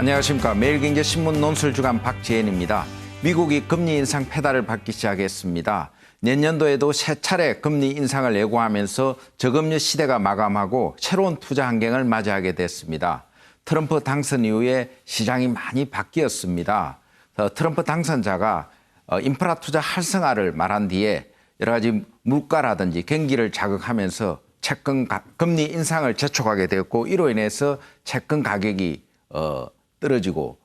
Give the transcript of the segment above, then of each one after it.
안녕하십니까. 매일경제신문 논술주간 박지혜입니다. 미국이 금리 인상 페달을 밟기 시작했습니다. 내년도에도 세 차례 금리 인상을 예고하면서 저금리 시대가 마감하고 새로운 투자 환경을 맞이하게 됐습니다. 트럼프 당선 이후에 시장이 많이 바뀌었습니다. 트럼프 당선자가 인프라 투자 활성화를 말한 뒤에 여러 가지 물가라든지 경기를 자극하면서 채권 금리 인상을 재촉하게 되었고, 이로 인해서 채권 가격이 떨어지고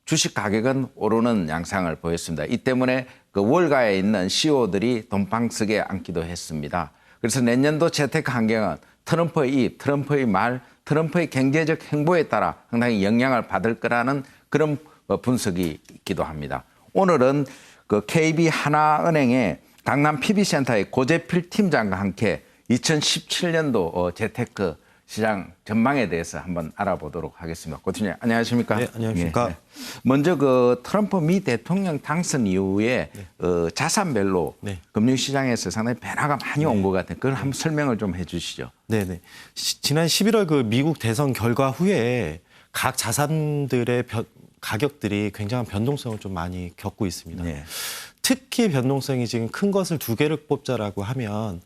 주식 가격은 오르는 양상을 보였습니다. 이 때문에 그 월가에 있는 CEO들이 돈방석에 앉기도 했습니다. 그래서 내년도 재테크 환경은 트럼프의 입, 트럼프의 말, 트럼프의 경제적 행보에 따라 상당히 영향을 받을 거라는 그런 분석이 있기도 합니다. 오늘은 그 KB 하나은행의 강남 PB센터의 고재필 팀장과 함께 2017년도 재테크 시장 전망에 대해서 한번 알아보도록 하겠습니다. 고 팀장, 안녕하십니까? 네, 안녕하십니까? 네. 먼저 그 트럼프 미 대통령 당선 이후에 자산별로 금융시장에서 상당히 변화가 많이 온 것 같아요. 그걸 한번 설명을 좀 해주시죠. 네네. 지난 11월 그 미국 대선 결과 후에 각 자산들의 가격들이 굉장한 변동성을 좀 많이 겪고 있습니다. 네. 특히 변동성이 지금 큰 것을 두 개를 꼽자라고 하면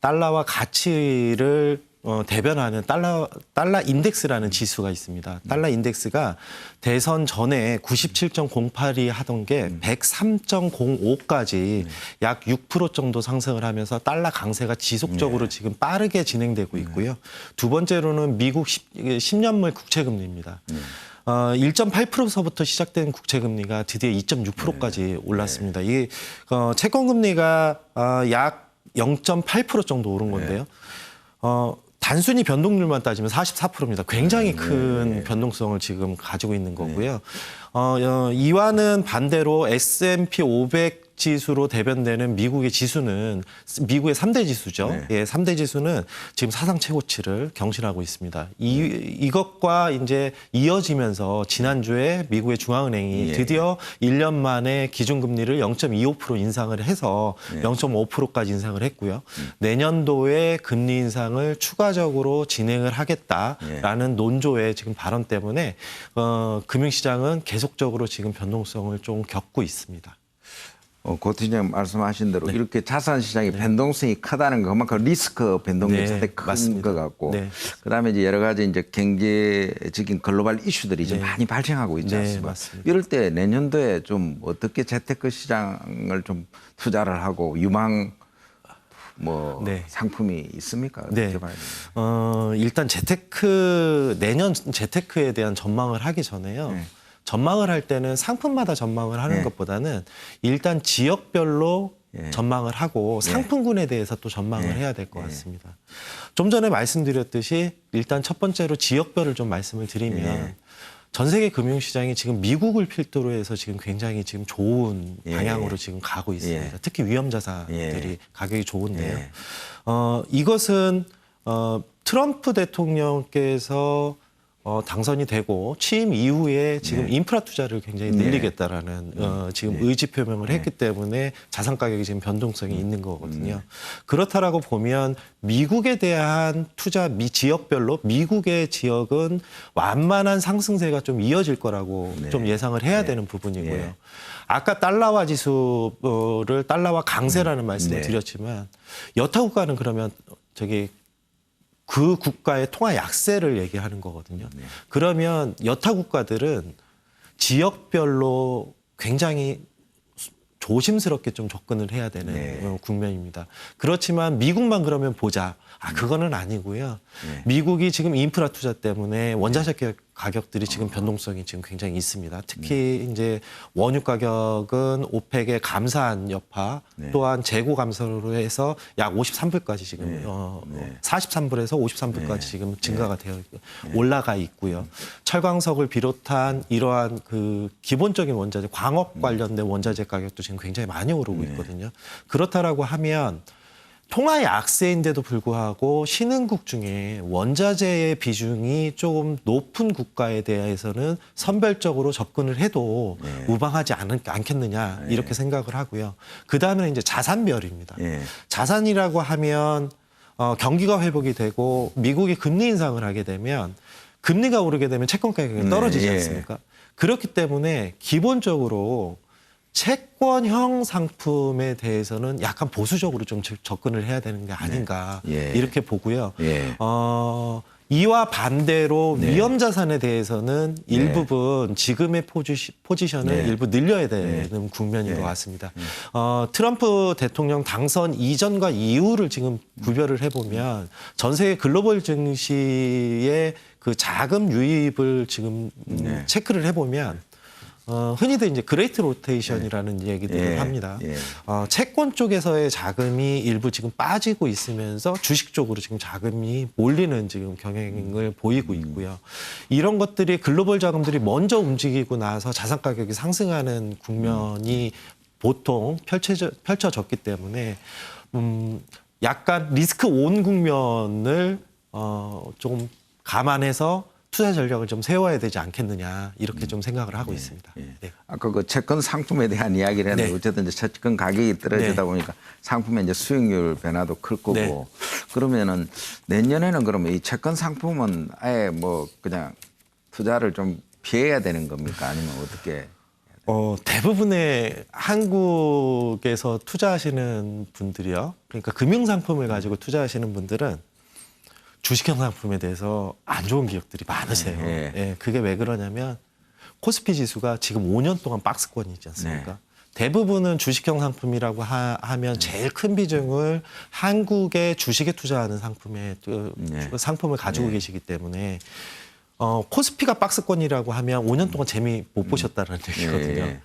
달러와 가치를 대변하는 달러 인덱스라는 지수가 있습니다. 달러 인덱스가 대선 전에 97.08이 하던 게 103.05까지 약 6% 정도 상승을 하면서 달러 강세가 지속적으로 지금 빠르게 진행되고 있고요. 두 번째로는 미국 10년물 국채금리입니다. 1.8%서부터 시작된 국채금리가 드디어 2.6%까지 올랐습니다. 이게 채권금리가 약 0.8% 정도 오른 건데요. 단순히 변동률만 따지면 44%입니다. 굉장히 큰 변동성을 지금 가지고 있는 거고요. 이와는 반대로 S&P 500 지수로 대변되는 미국의 지수는 미국의 3대 지수죠. 예, 3대 지수는 지금 사상 최고치를 경신하고 있습니다. 이것과 이제 이어지면서 지난주에 미국의 중앙은행이 드디어 1년 만에 기준금리를 0.25% 인상을 해서 0.5%까지 인상을 했고요. 내년도에 금리 인상을 추가적으로 진행을 하겠다라는 논조의 지금 발언 때문에 금융시장은 계속적으로 지금 변동성을 좀 겪고 있습니다. 고 팀장 말씀하신 대로 이렇게 자산 시장의 변동성이 크다는 거, 그만큼 리스크 변동이 상당히 큰 것 같고, 그다음에 이제 여러 가지 이제 경제적인 글로벌 이슈들이 이제 많이 발생하고 있지 않습니까? 이럴 때 내년도에 좀 어떻게 재테크 시장을 좀 투자를 하고 유망 상품이 있습니까? 네. 일단 내년 재테크에 대한 전망을 하기 전에요. 전망을 할 때는 상품마다 전망을 하는 것보다는 일단 지역별로 전망을 하고 상품군에 대해서 또 전망을 해야 될 것 같습니다. 좀 전에 말씀드렸듯이 일단 첫 번째로 지역별을 좀 말씀을 드리면 전 세계 금융시장이 지금 미국을 필두로 해서 지금 굉장히 지금 좋은 방향으로 지금 가고 있습니다. 특히 위험자산들이 가격이 좋은데요. 이것은 트럼프 대통령께서 당선이 되고 취임 이후에 지금 인프라 투자를 굉장히 늘리겠다라는 지금 의지 표명을 했기 때문에 자산 가격이 지금 변동성이 있는 거거든요. 그렇다라고 보면 미국에 대한 투자 지역별로 미국의 지역은 완만한 상승세가 좀 이어질 거라고 좀 예상을 해야 되는 부분이고요. 아까 달러화 지수를 달러화 강세라는 말씀을 드렸지만 여타 국가는 그러면 그 국가의 통화 약세를 얘기하는 거거든요. 그러면 여타 국가들은 지역별로 굉장히 조심스럽게 좀 접근을 해야 되는 국면입니다. 그렇지만 미국만 그러면 보자. 그거는 아니고요. 미국이 지금 인프라 투자 때문에 원자재 가격들이 지금 변동성이 지금 굉장히 있습니다. 특히 이제 원유 가격은 오펙의 감산 여파 또한 재고 감소로 해서 약 53불까지 지금 43불에서 53불까지 지금 증가가 되어 올라가 있고요. 철광석을 비롯한 이러한 그 기본적인 원자재, 광업 관련된 원자재 가격도 지금 굉장히 많이 오르고 있거든요. 그렇다라고 하면 통화 약세인데도 불구하고 신흥국 중에 원자재의 비중이 조금 높은 국가에 대해서는 선별적으로 접근을 해도 무방하지 않겠느냐 이렇게 생각을 하고요. 그다음에 이제 자산별입니다. 자산이라고 하면 경기가 회복이 되고 미국이 금리 인상을 하게 되면 금리가 오르게 되면 채권 가격이 떨어지지 예. 않습니까? 그렇기 때문에 기본적으로 채권형 상품에 대해서는 약간 보수적으로 좀 접근을 해야 되는 게 아닌가 예. 이렇게 보고요. 예. 이와 반대로 네. 위험 자산에 대해서는 일부분 지금의 포지션을 네. 일부 늘려야 되는 국면인 것 같습니다. 트럼프 대통령 당선 이전과 이후를 지금 구별을 해보면 전 세계 글로벌 증시의 그 자금 유입을 지금 체크를 해보면 흔히들 이제 그레이트 로테이션이라는 얘기들을 합니다. 채권 쪽에서의 자금이 일부 지금 빠지고 있으면서 주식 쪽으로 지금 자금이 몰리는 지금 경향을 보이고 있고요. 이런 것들이 글로벌 자금들이 먼저 움직이고 나서 자산 가격이 상승하는 국면이 보통 펼쳐졌기 때문에 약간 리스크 온 국면을 좀 감안해서 투자 전략을 좀 세워야 되지 않겠느냐 이렇게 좀 생각을 하고 있습니다. 네. 아까 그 채권 상품에 대한 이야기를 했는데 네. 어쨌든 이제 채권 가격이 떨어지다 보니까 상품의 이제 수익률 변화도 클 거고 네. 그러면은 내년에는 그러면 이 채권 상품은 아예 뭐 그냥 투자를 좀 피해야 되는 겁니까? 아니면 어떻게? 대부분의 한국에서 투자하시는 분들이요. 그러니까 금융 상품을 가지고 투자하시는 분들은 주식형 상품에 대해서 안 좋은 기억들이 많으세요. 네. 예, 그게 왜 그러냐면 코스피 지수가 지금 5년 동안 박스권이지 않습니까? 네. 대부분은 주식형 상품이라고 하면 제일 큰 비중을 한국의 주식에 투자하는 상품을 가지고 계시기 때문에 코스피가 박스권이라고 하면 5년 동안 재미 못 보셨다는 얘기거든요.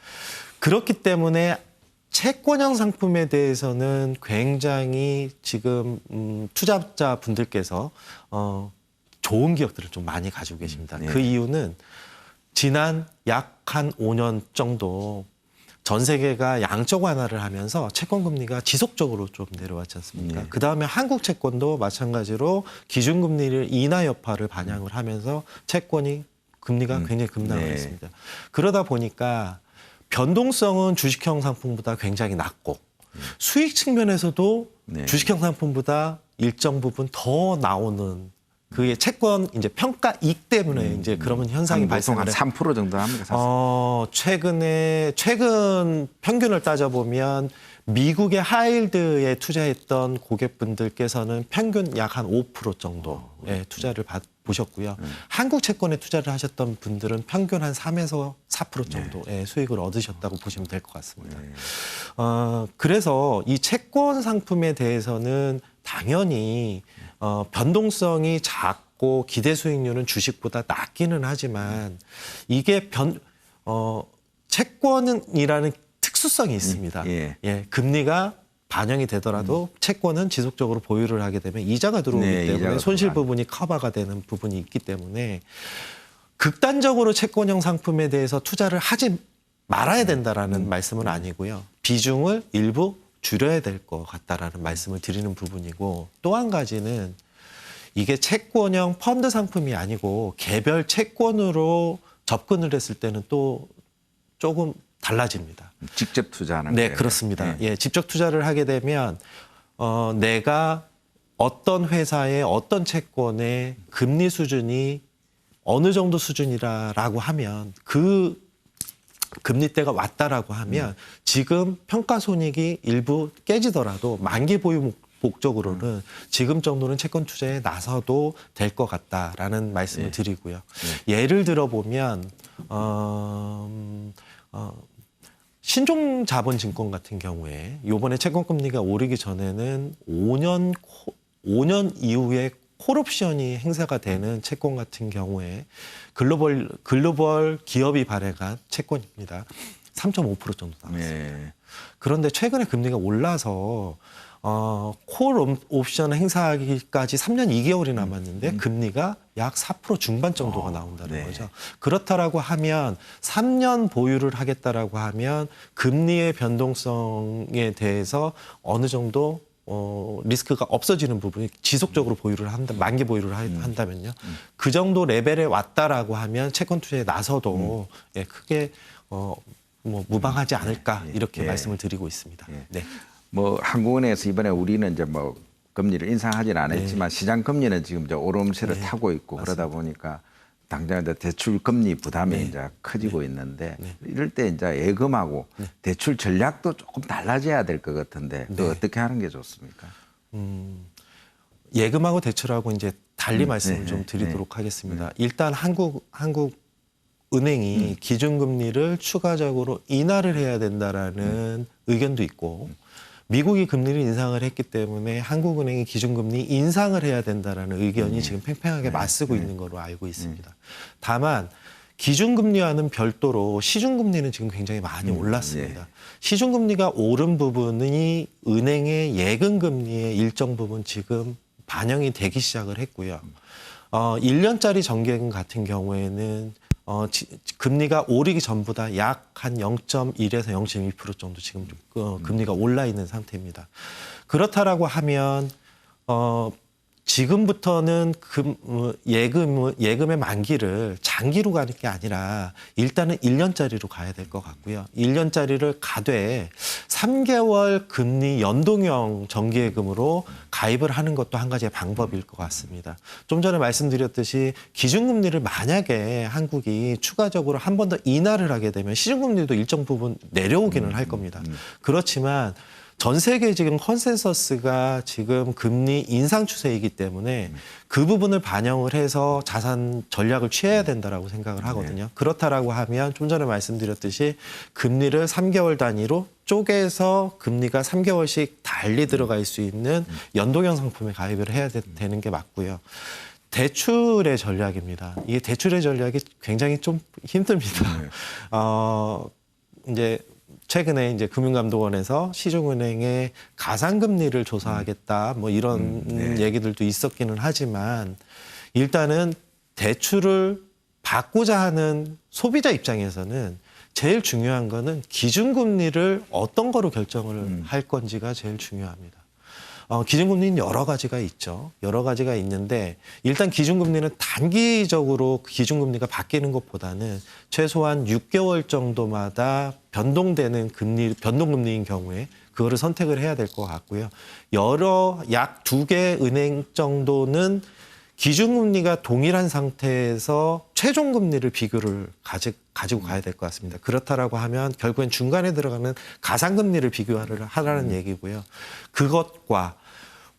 그렇기 때문에 채권형 상품에 대해서는 굉장히 지금 투자자 분들께서 좋은 기억들을 좀 많이 가지고 계십니다. 그 이유는 지난 약 한 5년 정도 전 세계가 양적 완화를 하면서 채권 금리가 지속적으로 좀 내려왔지 않습니까? 그다음에 한국 채권도 마찬가지로 기준금리를 인하 여파를 반영을 하면서 채권이 금리가 굉장히 급락을 했습니다. 그러다 보니까 변동성은 주식형 상품보다 굉장히 낮고 수익 측면에서도 주식형 상품보다 일정 부분 더 나오는 그게 채권 이제 평가이익 때문에 이제 그런 현상이 보통 한 발생을 3% 정도 합니까? 최근 평균을 따져보면 미국의 하이힐드에 투자했던 고객분들께서는 평균 약 한 5% 정도의 투자를 보셨고요. 한국 채권에 투자를 하셨던 분들은 평균 한 3에서 4% 정도의 수익을 얻으셨다고 보시면 될 것 같습니다. 그래서 이 채권 상품에 대해서는 당연히 변동성이 작고 기대 수익률은 주식보다 낮기는 하지만 이게 채권이라는 특수성이 있습니다. 금리가 반영이 되더라도 채권은 지속적으로 보유를 하게 되면 이자가 들어오기 때문에 손실 부분이 커버가 되는 부분이 있기 때문에 극단적으로 채권형 상품에 대해서 투자를 하지 말아야 된다라는 말씀은 아니고요. 비중을 일부 줄여야 될 것 같다라는 말씀을 드리는 부분이고 또 한 가지는 이게 채권형 펀드 상품이 아니고 개별 채권으로 접근을 했을 때는 또 조금 달라집니다. 직접 투자하는 네, 거예요. 그렇습니다. 직접 투자를 하게 되면 내가 어떤 회사의 어떤 채권의 금리 수준이 어느 정도 수준이라고 하면 그 금리대가 왔다라고 하면 지금 평가 손익이 일부 깨지더라도 만기 보유 목적으로는 지금 정도는 채권 투자에 나서도 될 것 같다라는 말씀을 드리고요. 예를 들어보면 신종자본증권 같은 경우에 이번에 채권 금리가 오르기 전에는 5년 이후에 콜옵션이 행사가 되는 채권 같은 경우에 글로벌 기업이 발행한 채권입니다. 3.5% 정도 나왔습니다. 그런데 최근에 금리가 올라서 콜 옵션 행사하기까지 3년 2개월이 남았는데 금리가 약 4% 중반 정도가 나온다는 거죠. 그렇다라고 하면 3년 보유를 하겠다라고 하면 금리의 변동성에 대해서 어느 정도 리스크가 없어지는 부분이 지속적으로 보유를 만기 보유를 한다면요. 그 정도 레벨에 왔다라고 하면 채권 투자에 나서도 크게 뭐 무방하지 않을까 이렇게 말씀을 드리고 있습니다. 네. 뭐 한국은행에서 이번에 우리는 이제 뭐 금리를 인상하지는 않았지만 시장 금리는 지금 이제 오름세를 타고 있고 그러다 보니까 당장 이제 대출 금리 부담이 네. 이제 커지고 네. 있는데 네. 이럴 때 이제 예금하고 네. 대출 전략도 조금 달라져야 될 것 같은데 또 네. 어떻게 하는 게 좋습니까? 예금하고 대출하고 이제 달리 말씀을 네, 좀 네, 드리도록 하겠습니다. 일단 한국은행이 기준금리를 추가적으로 인하를 해야 된다라는 의견도 있고 미국이 금리를 인상을 했기 때문에 한국은행이 기준금리 인상을 해야 된다라는 의견이 지금 팽팽하게 맞서고 있는 걸로 알고 있습니다. 다만 기준금리와는 별도로 시중금리는 지금 굉장히 많이 올랐습니다. 시중금리가 오른 부분이 은행의 예금금리의 일정 부분 지금 반영이 되기 시작을 했고요. 1년짜리 정기예금 같은 경우에는 금리가 오르기 전보다 약 한 0.1에서 0.2% 정도 지금 금리가 올라 있는 상태입니다. 그렇다라고 하면 지금부터는 예금의 만기를 장기로 가는 게 아니라 일단은 1년짜리로 가야 될 것 같고요. 1년짜리를 가되 3개월 금리 연동형 정기예금으로 가입을 하는 것도 한 가지의 방법일 것 같습니다. 좀 전에 말씀드렸듯이 기준금리를 만약에 한국이 추가적으로 한 번 더 인하를 하게 되면 시중금리도 일정 부분 내려오기는 할 겁니다. 그렇지만 전 세계 지금 컨센서스가 지금 금리 인상 추세이기 때문에 그 부분을 반영을 해서 자산 전략을 취해야 된다라고 생각을 하거든요. 그렇다라고 하면 좀 전에 말씀드렸듯이 금리를 3개월 단위로 쪼개서 금리가 3개월씩 달리 들어갈 수 있는 연동형 상품에 가입을 해야 되는 게 맞고요. 대출의 전략입니다. 이게 대출의 전략이 굉장히 좀 힘듭니다. 이제 최근에 이제 금융감독원에서 시중은행의 가상금리를 조사하겠다 뭐 이런 얘기들도 있었기는 하지만 일단은 대출을 받고자 하는 소비자 입장에서는 제일 중요한 거는 기준금리를 어떤 거로 결정을 할 건지가 제일 중요합니다. 기준금리는 여러 가지가 있죠. 여러 가지가 있는데 일단 기준금리는 단기적으로 기준금리가 바뀌는 것보다는 최소한 6개월 정도마다 변동되는 변동금리인 경우에 그거를 선택을 해야 될 것 같고요. 약 2개 은행 정도는 기준금리가 동일한 상태에서 최종금리를 비교를 가지고 가야 될 것 같습니다. 그렇다라고 하면 결국엔 중간에 들어가는 가상금리를 비교를 하라는 얘기고요. 그것과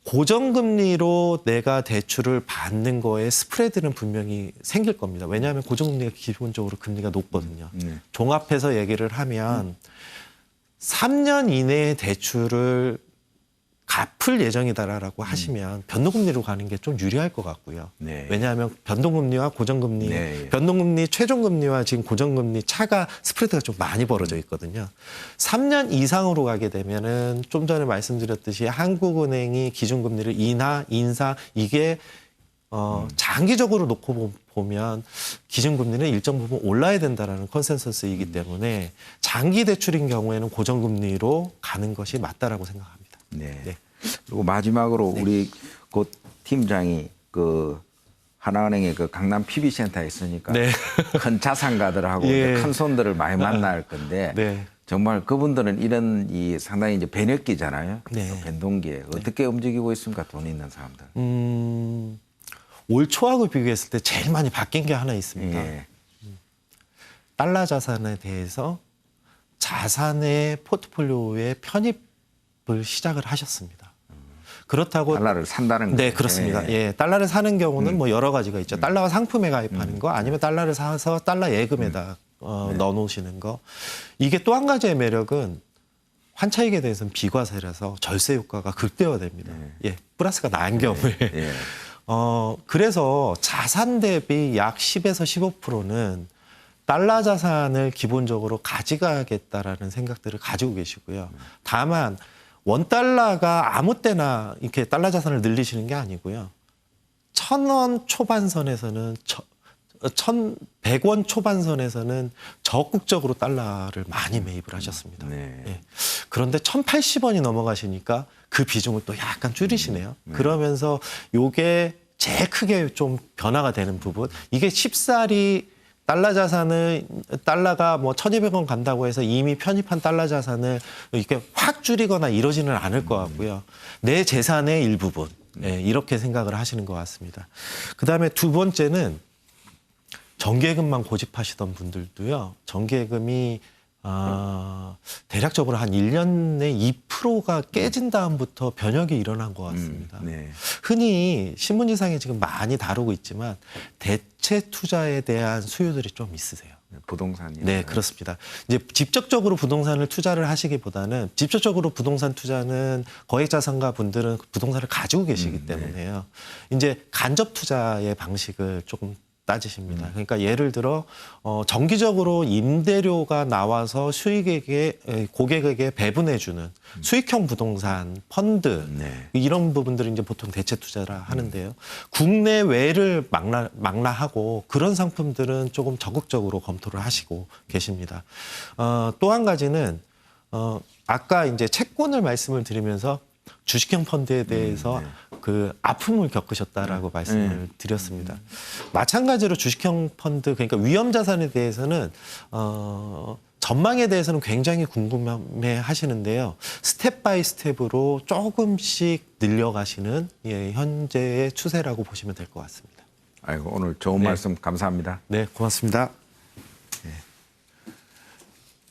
고정금리로 내가 대출을 받는 거에 스프레드는 분명히 생길 겁니다. 왜냐하면 고정금리가 기본적으로 금리가 높거든요. 종합해서 얘기를 하면 3년 이내에 대출을 갚을 예정이다라고 하시면 변동금리로 가는 게 좀 유리할 것 같고요. 네. 왜냐하면 변동금리와 고정금리, 네. 변동금리 최종금리와 지금 고정금리 차가 스프레드가 좀 많이 벌어져 있거든요. 3년 이상으로 가게 되면은 좀 전에 말씀드렸듯이 한국은행이 기준금리를 인사 이게 장기적으로 놓고 보면 기준금리는 일정 부분 올라야 된다라는 컨센서스이기 때문에 장기 대출인 경우에는 고정금리로 가는 것이 맞다라고 생각합니다. 네. 네. 그리고 마지막으로 우리 곧 팀장이 그 하나은행의 그 강남 PB센터에 있으니까 네. 큰 자산가들하고 예. 이제 큰 손들을 많이 만날 건데 네. 정말 그분들은 이런 상당히 이제 변혁기잖아요. 네. 변동기에 어떻게 움직이고 있습니까? 돈 있는 사람들. 올 초하고 비교했을 때 제일 많이 바뀐 게 하나 있습니다. 예. 달러 자산에 대해서 자산의 포트폴리오에 편입을 시작을 하셨습니다. 그렇다고 달러를 산다는 거예요. 네, 그렇습니다. 예, 달러를 사는 경우는 뭐 여러 가지가 있죠. 달러와 상품에 가입하는 거, 아니면 달러를 사서 달러 예금에다 넣어놓으시는 거. 이게 또 한 가지의 매력은 환차익에 대해서는 비과세라서 절세 효과가 극대화됩니다. 예, 플러스가 난 경우에. 예. 그래서 자산 대비 약 10에서 15%는 달러 자산을 기본적으로 가져가겠다라는 생각들을 가지고 계시고요. 다만 원달러가 아무 때나 이렇게 달러 자산을 늘리시는 게 아니고요. 1,000원 초반선에서는 1,100원 초반선에서는 적극적으로 달러를 많이 매입을 하셨습니다. 네. 예. 그런데 1,080원이 넘어가시니까 그 비중을 또 약간 줄이시네요. 그러면서 요게 제일 크게 좀 변화가 되는 부분. 이게 쉽사리 달러 자산을 달러가 뭐 1,200원 간다고 해서 이미 편입한 달러 자산을 이렇게 확 줄이거나 이러지는 않을 것 같고요. 내 재산의 일부분. 예, 이렇게 생각을 하시는 것 같습니다. 그다음에 두 번째는 정기예금만 고집하시던 분들도요. 정기예금이 대략적으로 한 1년 내 2%가 깨진 다음부터 변혁이 일어난 것 같습니다. 네. 흔히 신문지상에 지금 많이 다루고 있지만 대체 투자에 대한 수요들이 좀 있으세요. 부동산이요. 네, 그렇습니다. 이제 직접적으로 부동산을 투자를 하시기보다는 직접적으로 부동산 투자는 거액자산가 분들은 부동산을 가지고 계시기 때문에요. 이제 간접 투자의 방식을 조금 따지십니다. 그러니까 예를 들어 정기적으로 임대료가 나와서 고객에게 배분해주는 수익형 부동산 펀드 네. 이런 부분들을 이제 보통 대체 투자라 하는데요. 국내외를 망라하고 그런 상품들은 조금 적극적으로 검토를 하시고 계십니다. 또 한 가지는 아까 이제 채권을 말씀을 드리면서 주식형 펀드에 대해서 그 아픔을 겪으셨다라고 말씀을 드렸습니다. 마찬가지로 주식형 펀드 그러니까 위험 자산에 대해서는 전망에 대해서는 굉장히 궁금해 하시는데요. 스텝 바이 스텝으로 조금씩 늘려가시는 현재의 추세라고 보시면 될 것 같습니다. 아이고, 오늘 좋은 말씀 감사합니다. 네, 고맙습니다.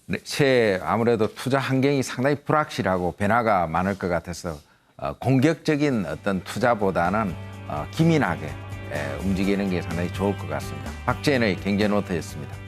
네, 새해 아무래도 투자 환경이 상당히 불확실하고 변화가 많을 것 같아서 공격적인 어떤 투자보다는 기민하게 움직이는 게 상당히 좋을 것 같습니다. 박재현의 경제노트였습니다.